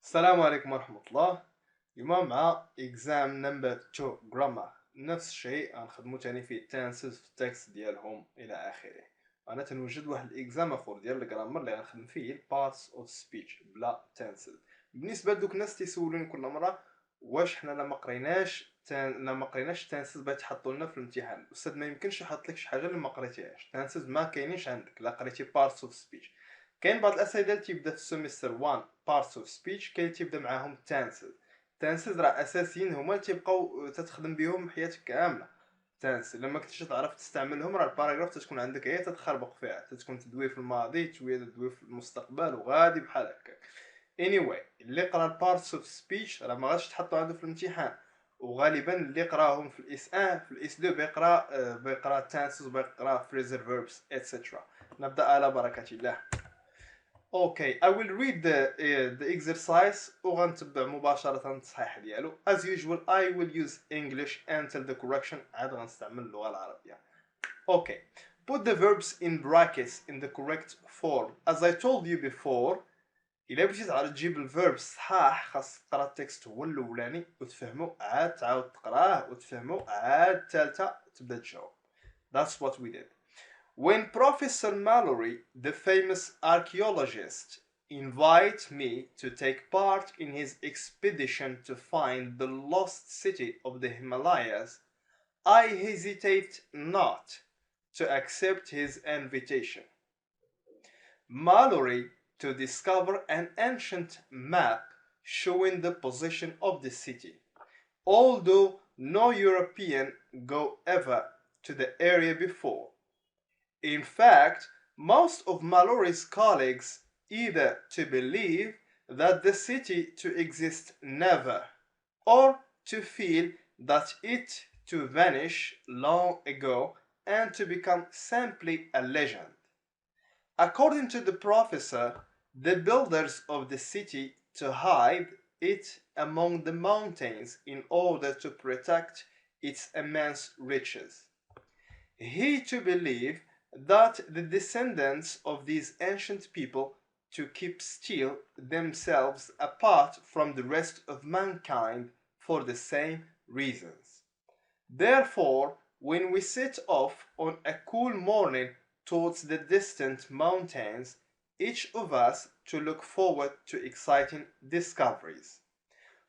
السلام عليكم ورحمة الله. اليوم مع exam number 2 grammar. نفس الشيء غنخدمو تاني فيه tenses في التكست ديالهم إلى آخره. أنا تنوجد واحد الإكزام آخر ديال الجرامر اللي غنخدم فيه parts of speech بلا tenses. بالنسبة لدوك الناس تيسولوني كل مرة واش حنا لا ما قريناش tenses بغا يتحطوا لنا في الامتحان. الأستاذ ما يمكنش يحط لك شي حاجة اللي ما قريتيهاش. tenses ما كاينينش عندك لا قريتي parts of speech. كاين بعض الاسئله اللي تيبدا في السيمستر 1 parts of speech، كاين تيبدا معاهم tenses راه اساسيين هما اللي تيبقاو تتخدم بهم حياتك كامله. tenses لما كنتش تعرف تستعملهم راه الباراغراف تتكون عندك هي تتخربق فيها، تتكون تدوي في الماضي شويه تدوي في المستقبل وغادي بحال هكا. anyway اللي قرا parts of speech راه ما غاديش تحطو عنده في الامتحان، وغالبا اللي قراهم في الاس 1 في الاس 2 بيقرا tenses وبيقرا phrasal verbs etc. نبدا على بركه الله. Okay, I will read the exercise وغنتبع مباشرة التصحيح ديالو. As usual, I will use English until the correction. عاد غنستعمل اللغة العربية. Okay, put the verbs in brackets in the correct form. As I told you before, إلا بغيتي تعرف تجيب الفيرب صحاح خاص تقرا التكست هو الأولاني وتفهمو، عاد تعاود تقراه وتفهمو، عاد الثالثة تبدا تجاوب. That's what we did. When Professor Mallory, the famous archaeologist, invited me to take part in his expedition to find the lost city of the Himalayas, I hesitate not to accept his invitation. Mallory to discover an ancient map showing the position of the city, although no European go ever to the area before. In fact, most of Mallory's colleagues either to believe that the city to exist never, or to feel that it to vanish long ago and to become simply a legend. According to the professor, the builders of the city to hide it among the mountains in order to protect its immense riches. He to believe that the descendants of these ancient people to keep still themselves apart from the rest of mankind for the same reasons. Therefore, when we set off on a cool morning towards the distant mountains, each of us to look forward to exciting discoveries.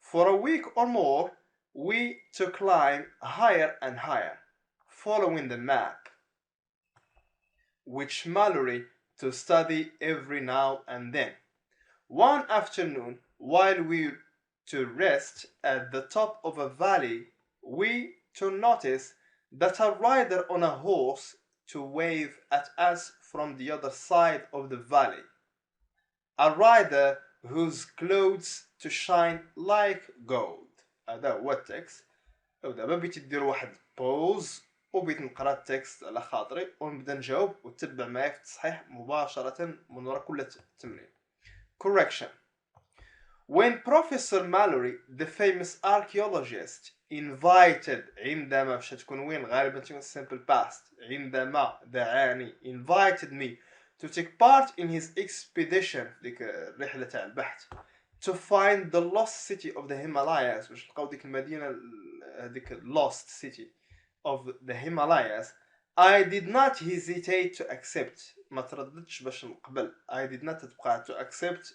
For a week or more, we to climb higher and higher, following the map, which Mallory to study every now and then. One afternoon, while we to rest at the top of a valley, we to notice that a rider on a horse to wave at us from the other side of the valley. A rider whose clothes to shine like gold. هذا هو التكست. ودابا بغيت دير واحد بوز وبغيت نقرا التكست على خاطري ونبدا نجاوب وتتبع معايا في التصحيح مباشرة من وراء كل تمرين. Correction. When Professor Mallory, the famous archaeologist, invited عندما باش تكون وين غالبا تكون simple past عندما دعاني invited me to take part in his expedition ديك الرحلة تاع البحث to find the lost city of the Himalayas باش نلقاو ديك المدينة هذيك lost city of the Himalayas. I did not hesitate to accept. ما ترددتش باش نقبل. I did not تبقى to accept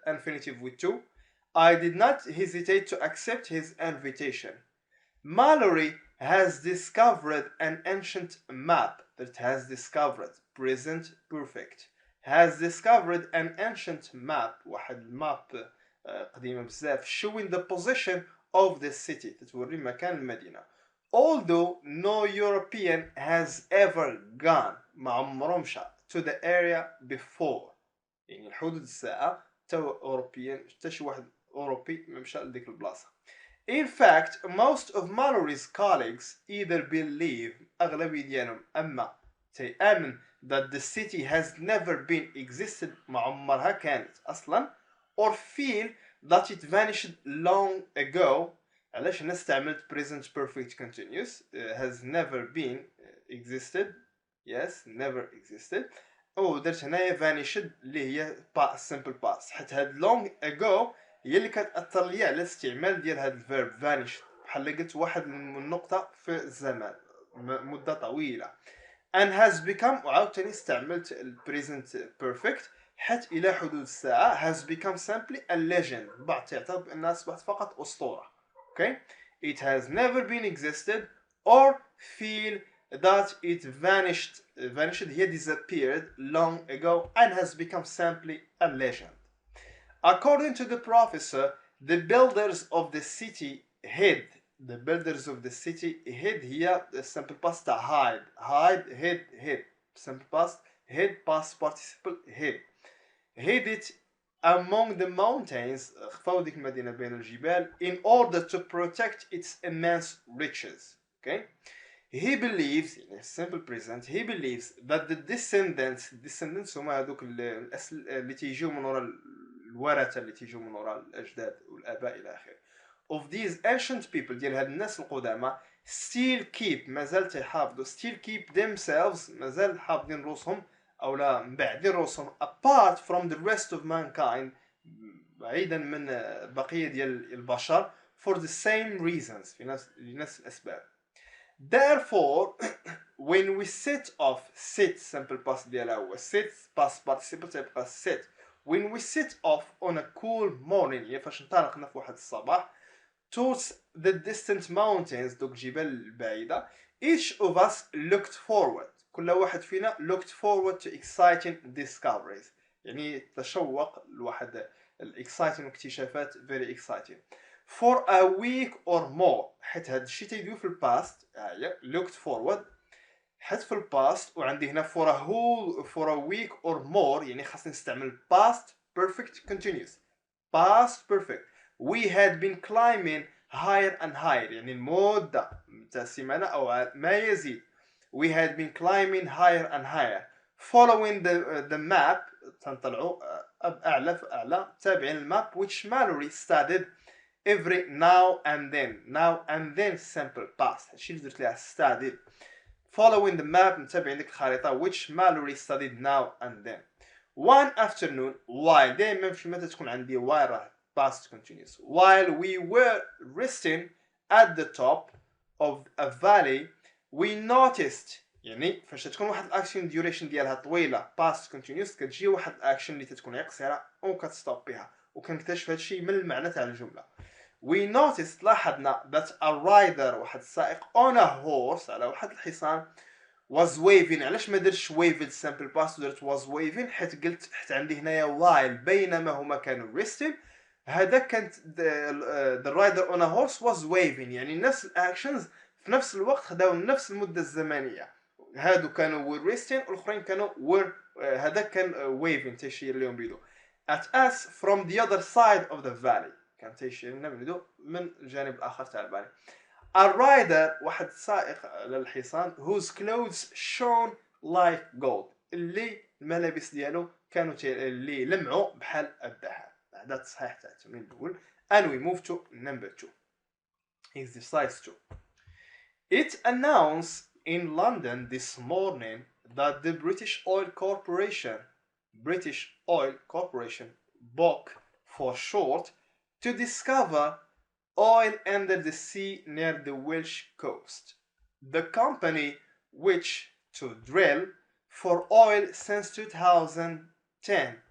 infinitive with to. I did not hesitate to accept his invitation. Mallory has discovered an ancient map that has discovered present perfect. Has discovered an ancient map واحد الماب قديمة بزاف showing the position of the city تتوري مكان المدينة. Although no European has ever gone ما عمره مشى to the area before يعني الحدود الساعة تو أوروبيين حتى شي واحد أوروبي ما مشى لديك البلاصة. In fact, most of Mallory's colleagues either believe أغلبية ديالهم أما تيأمن that the city has never been existed ما عمرها كانت أصلا or feel that it vanished long ago. علاش هنا استعملت present perfect continuous has never been existed. Yes, never existed. ودرت هنايا vanished اللي هي simple past حيت هاد long ago هي اللي كتأثر ليا على الاستعمال ديال هذا الفيرب vanish، بحال قلت واحد النقطة في الزمان مدة طويلة. and has become، وعاوتاني استعملت present perfect حتى إلى حدود الساعة has become simply a legend، بعض تعتبر بأنها أصبحت فقط أسطورة. okay it has never been existed or feel that it vanished هي disappeared long ago and has become simply a legend. According to the professor, the builders of the city hid. The builders of the city hid هي simple past تاع hide hid simple past hid past participle hid it among the mountains، خفاو ديك المدينة بين الجبال in order to protect its immense riches. okay he believes in a simple present he believes that the descendants هما هذوك اللي تيجيو من وراء الورثة اللي تيجيو من وراء الأجداد والآباء إلى آخره of these ancient people ديال هاد الناس القدامى still keep مازال تيحافظوا still keep themselves مازال حافظين روسهم أو لا مبعدين روسهم apart from the rest of mankind بعيدا من بقية ديال البشر for the same reasons في نفس الأسباب. Therefore when we set off sit simple past ديالها هو sit past participle تيبقى sit when we set off on a cool morning هي فاش انطلقنا في واحد الصباح towards the distant mountains دوك الجبال البعيدة each of us looked forward كل واحد فينا looked forward to exciting discoveries يعني تشوق لواحد exciting اكتشافات very exciting for a week or more حيت هاد الشيء تيدوي في الباست looked forward حيت في الباست وعندي هنا for a week or more يعني خاصني نستعمل past perfect continuous past perfect we had been climbing higher and higher يعني المدة تاع السيمانة أو ما يزيد we had been climbing higher and higher following the map تنطلعوا أعلى فأعلى تابعين الماب which Mallory studied every now and then simple past هادشي اللي درت ليها studied following the map متابعين ديك الخريطة which Mallory studied now and then one afternoon while دائما فيما تكون عندي while راه past continuous while we were resting at the top of a valley we noticed يعني فاش تكون واحد الاكشن ديوريشن ديالها طويله past continuous كتجي واحد الاكشن اللي تتكون قصيره وكتستوب بها وكنكتشف هادشي من المعنى تاع الجمله we noticed لاحظنا that a rider واحد السائق on a horse على واحد الحصان was waving علاش ما درتش waved simple past ودرت was waving حيت قلت حيت عندي هنايا while بينما هما كانوا resting هذا كانت the rider on a horse was waving يعني نفس الاكشنز في نفس الوقت خداو نفس المدة الزمنية هادو كانوا were resting والاخرين كانوا were هذا كان waving تيشير لهم بيدو at us from the other side of the valley كان تيشير لنا بيدو من الجانب الآخر تاع الفالي a rider واحد سائق للحصان whose clothes shone like gold اللي الملابس ديالو كانوا اللي لمعوا بحال الذهب هذا التصحيح تاع التمرين الأول and we move to number 2 exercise 2 it announced in London this morning that the British Oil Corporation BOC for short to discover oil under the sea near the Welsh coast. The company wished to drill for oil since 2010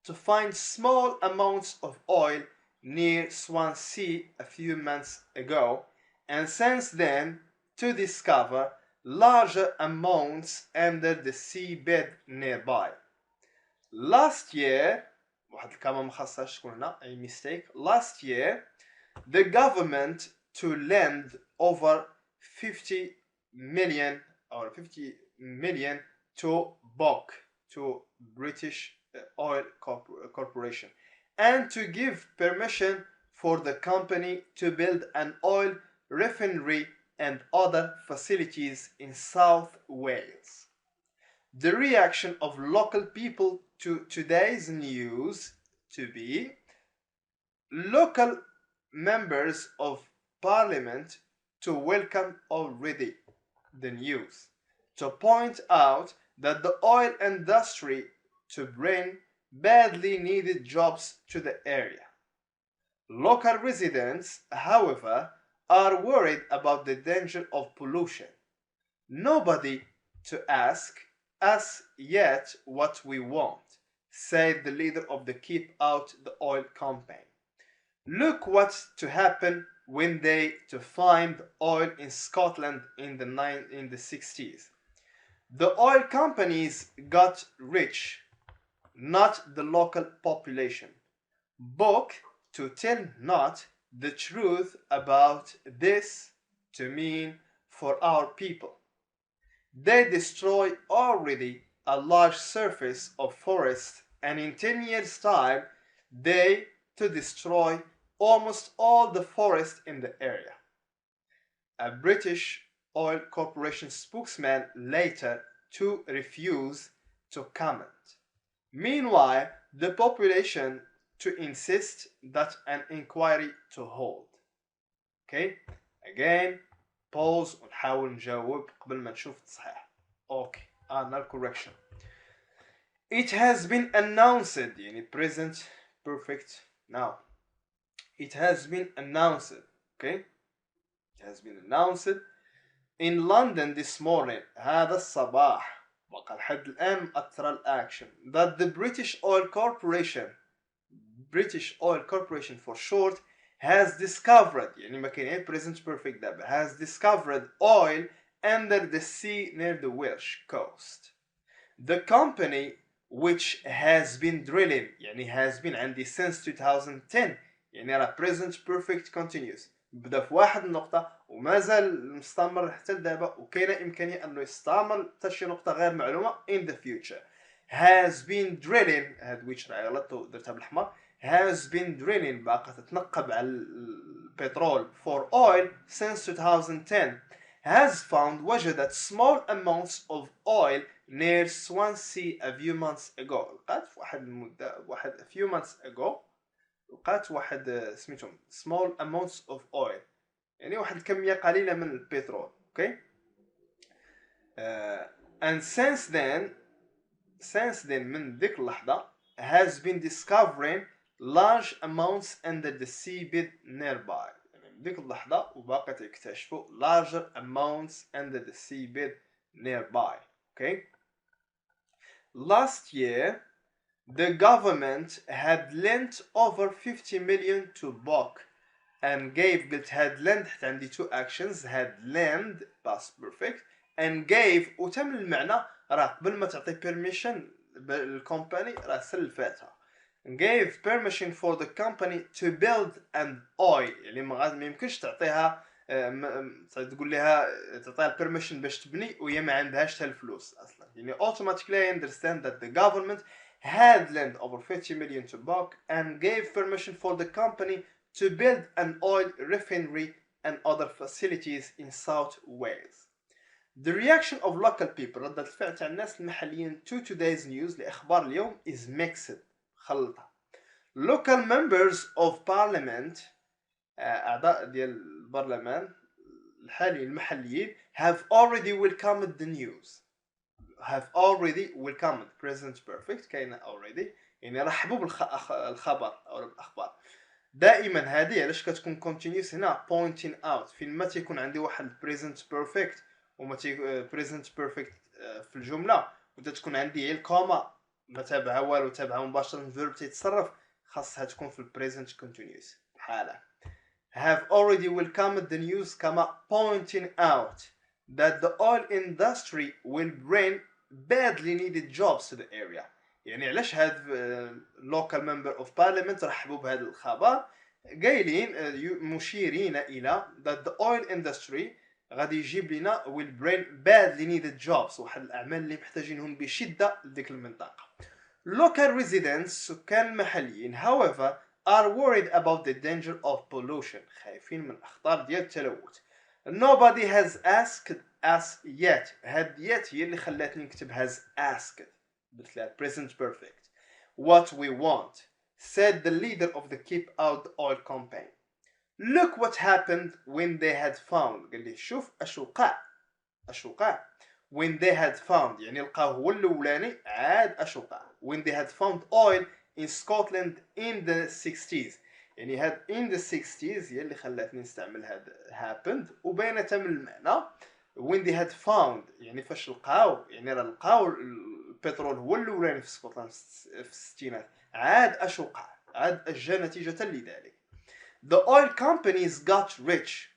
to find small amounts of oil near Swansea a few months ago and since then to discover larger amounts under the seabed nearby. Last year واحد الكلمة ما خاصهاش تكون هنا a mistake last year the government to lend over 50 million to BOC to British Oil Corporation and to give permission for the company to build an oil refinery and other facilities in South Wales. The reaction of local people to today's news to be local members of parliament to welcome already the news, to point out that the oil industry to bring badly needed jobs to the area. Local residents, however, are worried about the danger of pollution. Nobody to ask us yet what we want, said the leader of the Keep Out the Oil campaign. Look what's to happen when they to find oil in Scotland in the 60s. The oil companies got rich, not the local population. Book to tell not the truth about this to mean for our people. They destroy already a large surface of forest, and in 10 years' time they to destroy almost all the forest in the area. A British Oil Corporation spokesman later to refuse to comment. Meanwhile, the population to insist that an inquiry to hold. Okay? Again, pause ونحاول نجاوب قبل ما نشوف التصحيح. Okay, أنا correction. It has been announced يعني present perfect now. It has been announced, okay? It has been announced in London this morning هذا الصباح بقى لحد الآن مأثرة الأكشن that the British Oil Corporation for short has discovered يعني ما كاين present perfect دابا has discovered oil under the sea near the Welsh coast. The company which has been drilling يعني has been عندي since 2010 يعني راه present perfect continuous بدا في واحد النقطة وما زال مستمر حتى لدابا وكاينة إمكانية أنه يستعمل حتى شي نقطة غير معلومة in the future. Has been drilling هاد ويتش راه غلطت درتها بالحمر has been drilling باقا تتنقب على البترول for oil since 2010 has found وجدت small amounts of oil near Swansea a few months ago. لقات في واحد المدة a few months ago لقات واحد سميتهم small amounts of oil يعني واحد الكمية قليلة من البترول. Okay? And since then من ذيك اللحظة has been discovering large amounts under the seabed nearby. يعني من ذيك اللحظة وباقي تكتشفوا larger amounts under the seabed nearby. Okay? Last year, the government had lent over 50 million to Bok and gave قلت had lent حتى عندي two actions had lent past perfect and gave وتم المعنى راه قبل ما تعطي permission للكومباني راه سلفاتها gave permission for the company to build an oil يعني ما يمكنش تعطيها تقول لها تعطيها permission باش تبني وهي ما عندهاش حتى الفلوس اصلا يعني automatically I understand that the government had lent over 50 million to Bok and gave permission for the company to build an oil refinery and other facilities in South Wales. The reaction of local people ردة الفعل تاع الناس المحليين to today's news لأخبار اليوم is mixed خلطة. Local members of parliament أعضاء ديال البرلمان الحالي المحليين have already welcomed the news. Have already welcomed present perfect كاينة already يعني رحبوا بالخبر أو بالأخبار. دائما هذه علاش كتكون continuous هنا pointing out فين ما تيكون عندي واحد present perfect وما present perfect في الجملة وتتكون عندي الكوما ما تابعها والو تابعها مباشرة الفيرب تيتصرف خاصها تكون في present continuous بحالها have already welcomed the news كما pointing out that the oil industry will bring badly needed jobs to the area يعني علاش هاد local member of parliament رحبوا بهذا الخبر قايلين مشيرين إلى that the oil industry غادي يجيب لنا will bring badly needed jobs واحد الأعمال اللي محتاجينهم بشدة لديك المنطقة. Local residents سكان المحليين however are worried about the danger of pollution خايفين من الأخطار ديال التلوث. Nobody has asked us yet هاد yet هي اللي خلاتني نكتب has asked بتلاقي present perfect what we want said the leader of the Keep Out the Oil campaign. Look what happened when they had found قال لي شوف اش وقع when they had found يعني لقاه هو الاولاني عاد اش وقع when they had found oil in Scotland in the 60s يعني هاد in the 60s هي اللي خلاتني نستعمل هاد happened، وبينة من المعنى when they had found، يعني فاش لقاو، يعني راه لقاو البترول هو الاولاني في اسكتلندا في الستينات، عاد اش وقع، عاد اش جا نتيجة لذلك. The oil companies got rich،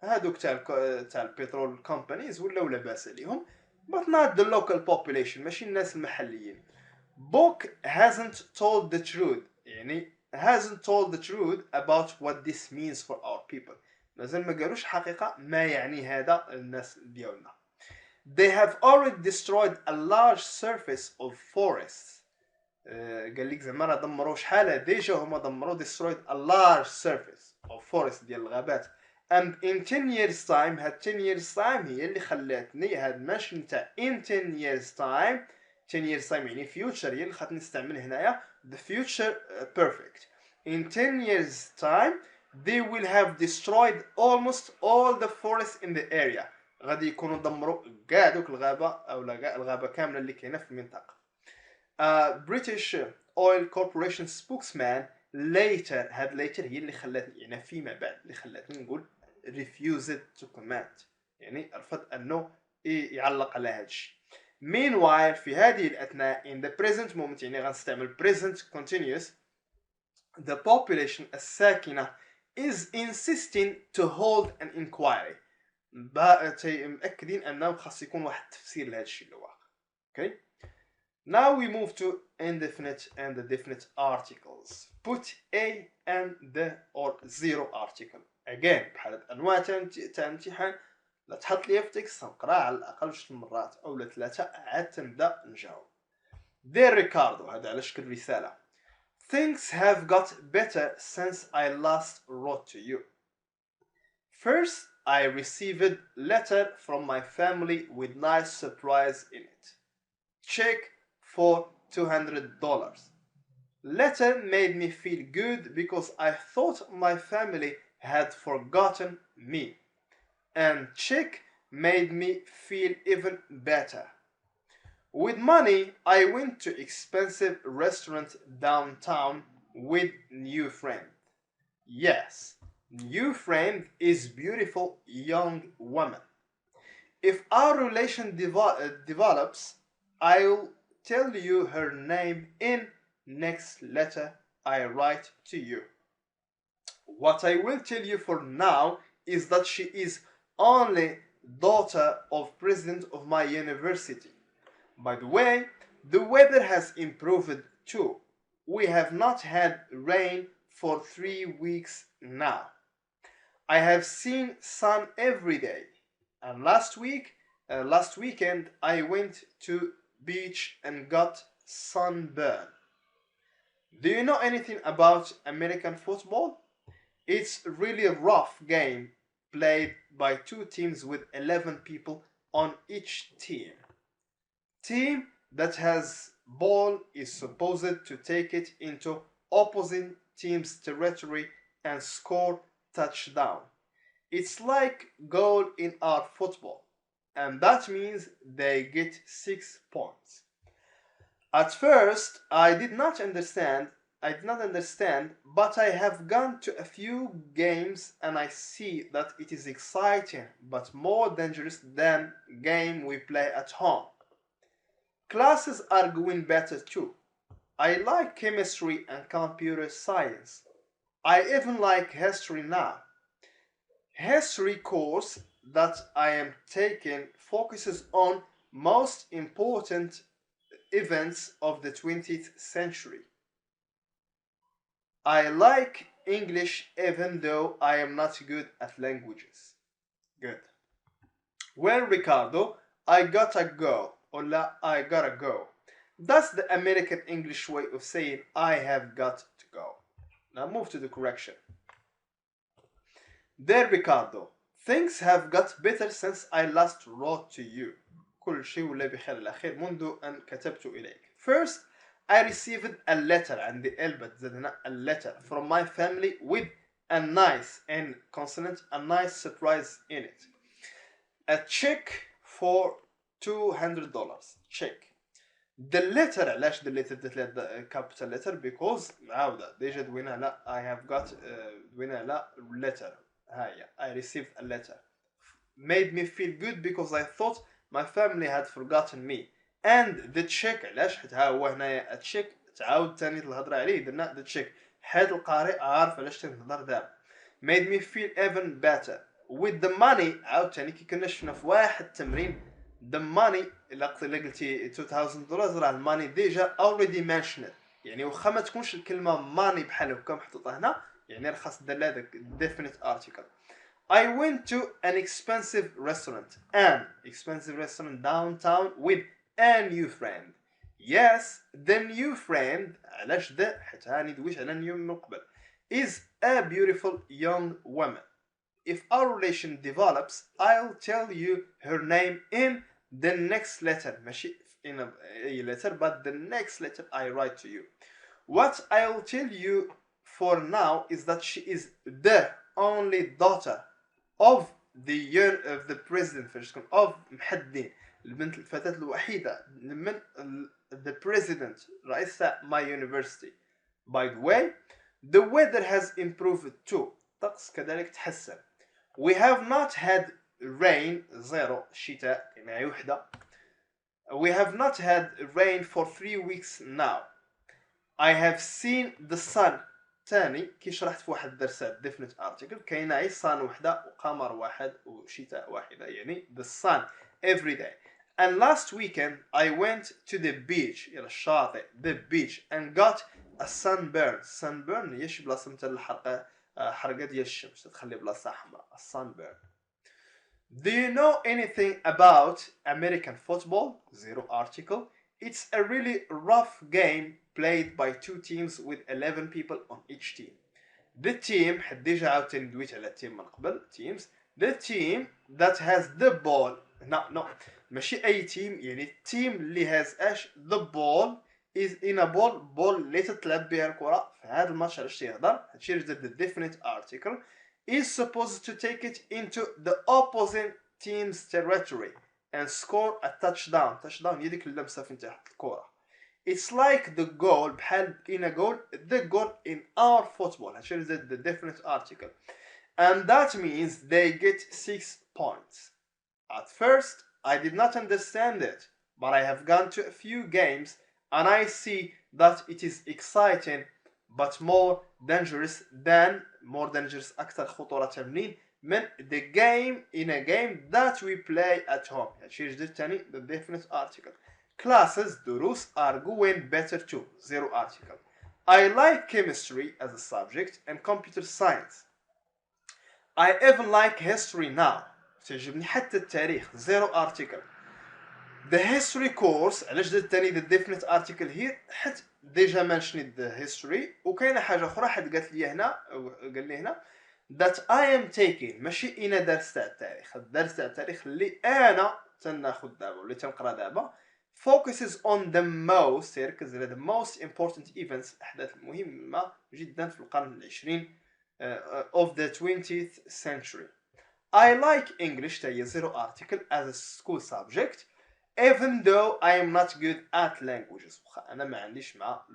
هادوك تاع البترول companies ولاو لاباس عليهم، but not the local population، ماشي الناس المحليين. Book hasn't told the truth، يعني hasn't told the truth about what this means for our people، مازال ما قالوش حقيقة ما يعني هذا الناس ديالنا. They have already destroyed a large surface of forests، قال لك زعما راه دمروا شحال ديجا هما دمروا destroyed a large surface of forest ديال الغابات. and in 10 years time، هاد 10 years time هي اللي خلاتني هاد ماشي نتاع in 10 years time، 10 years time يعني future، هي اللي خلاتني نستعمل هنايا the future perfect. in 10 years time they will have destroyed almost all the forests in the area، غادي يكونوا دمروا كاع دوك الغابة او الغابة كاملة اللي كاينة في المنطقة. British Oil Corporation spokesman later، هاد later هي اللي خلاتني يعني فيما بعد اللي خلاتني نقول refused to comment، يعني رفض انه يعلق على هاد الشيء. Meanwhile في هذه الأثناء in the present moment، يعني غنستعمل present continuous، the population الساكنة is insisting to hold an inquiry، مأكدين أنه خاص يكون واحد التفسير لهذا الشيء اللي واقع. Okay. Now we move to indefinite and definite articles. Put a and the or zero article. Again بحال أنواع تاع امتحان، لا تحط لي في تكست نقرا على الأقل 2 مرات أو 3 عاد تنبدا نجاوب. Dear Ricardo، هذا على شكل رسالة. Things have got better since I last wrote to you. First, I received a letter from my family with nice surprise in it. Check for $200. Letter made me feel good because I thought my family had forgotten me. And check made me feel even better. With money, I went to expensive restaurant downtown with new friend. Yes, new friend is beautiful young woman. If our relation develops, I'll tell you her name in next letter I write to you. What I will tell you for now is that she is only daughter of president of my university. By the way, the weather has improved too. We have not had rain for 3 weeks now. I have seen sun every day. And last weekend I went to beach and got sunburn. Do you know anything about American football? It's really a rough game played by 2 teams with 11 people on each team. Team that has ball is supposed to take it into opposing team's territory and score touchdown. It's like goal in our football, and that means they get 6 points. At first, I did not understand, but I have gone to a few games and I see that it is exciting but more dangerous than game we play at home. Classes are going better too. I like chemistry and computer science. I even like history now. History course that I am taking focuses on most important events of the 20th century. I like English even though I am not good at languages. Good. Well, Ricardo, I gotta go. Or I gotta go. That's the American English way of saying I have got to go. Now move to the correction. There, Ricardo, things have got better since I last wrote to you. كل شيء ولا بخير الأخير منذ أن كتبت إليك. First, I received a letter عندي قلبت زدنا a letter from my family with a nice and consonant a nice surprise in it. A check for $200. Check. the letter علاش the letter درت لها capital letter because معاودة ديجا دوينا على I have got دوينا على letter ها هي I received a letter made me feel good because I thought my family had forgotten me and the check علاش حيت ها هو هنايا تشيك تعاود تاني الهضره عليه درنا the check حيت القارئ عارف علاش تنهضر دابا made me feel even better with the money عاود تاني كي كنا شفنا في واحد التمرين the money إلا قلتي $2000 راه الماني ديجا already mentioned يعني واخا ما تكونش الكلمه money بحال هكا محطوطه هنا يعني راه خاص دير لها داك definite article I went to an expensive restaurant downtown with a new friend. Yes, the new friend علاش ذا حيت هاني دويت على new من قبل is a beautiful young woman. If our relation develops, I'll tell you her name in the next letter. ماشي in a letter, but the next letter I write to you. What I'll tell you for now is that she is the only daughter of the president of محدين البنت الفتاة الوحيدة من the president رئيس my university. By the way, the weather has improved too. الطقس كذلك تحسن. We have not had rain زيرو شتاء يعني وحدة. We have not had rain for 3 weeks now. I have seen the sun تاني كي شرحت في واحد الدرسات definite article كاينه غير sun وحده وقمر واحد وشتاء واحده يعني the sun every day. And last weekend I went to the beach إلى الشاطئ the beach and got a sunburn. sunburn هي شي بلاصه مثل الحرقه حرقه ديال الشمس تخلي بلاصه حمراء a sunburn. Do you know anything about American football? Zero article. It's a really rough game played by two teams with 11 people on each team. The team ديجا عاوتاني دويت على التيم من قبل teams. The team that has the ball no ماشي أي team يعني التيم اللي has اش the ball is in a ball اللي تتلعب بها الكرة في هذا الماتش علاش تيهضر هادشي اللي the definite article is supposed to take it into the opposing team's territory and score a touchdown. touchdown هي ديك اللمسة فين تحط الكرة. It's like the goal بحال in a goal the goal in our football هادشي اللي the definite article and that means they get 6 points. At first I did not understand it but I have gone to a few games and I see that it is exciting but more dangerous أكثر خطورة منين من the game in a game that we play at home. هادشي جديد تاني the definite article. Classes دروس are going better too. Zero article. I like chemistry as a subject and computer science. I even like history now. تعجبني حتى التاريخ. Zero article. The history course علاش درت تاني the definite article here حيت ديجا mentioned the history وكاينه حاجه اخرى حد قالت لي هنا قال لي هنا that I am taking ماشي انا درس تاع التاريخ الدرس تاع التاريخ اللي انا تناخذ دابا ولا تنقرا دابا focuses on the most يركز على the most important events الاحداث المهمه جدا في القرن العشرين of the 20th century. I like English تاهي zero article as a school subject even though I am not good at languages. أنا ما عنديش مع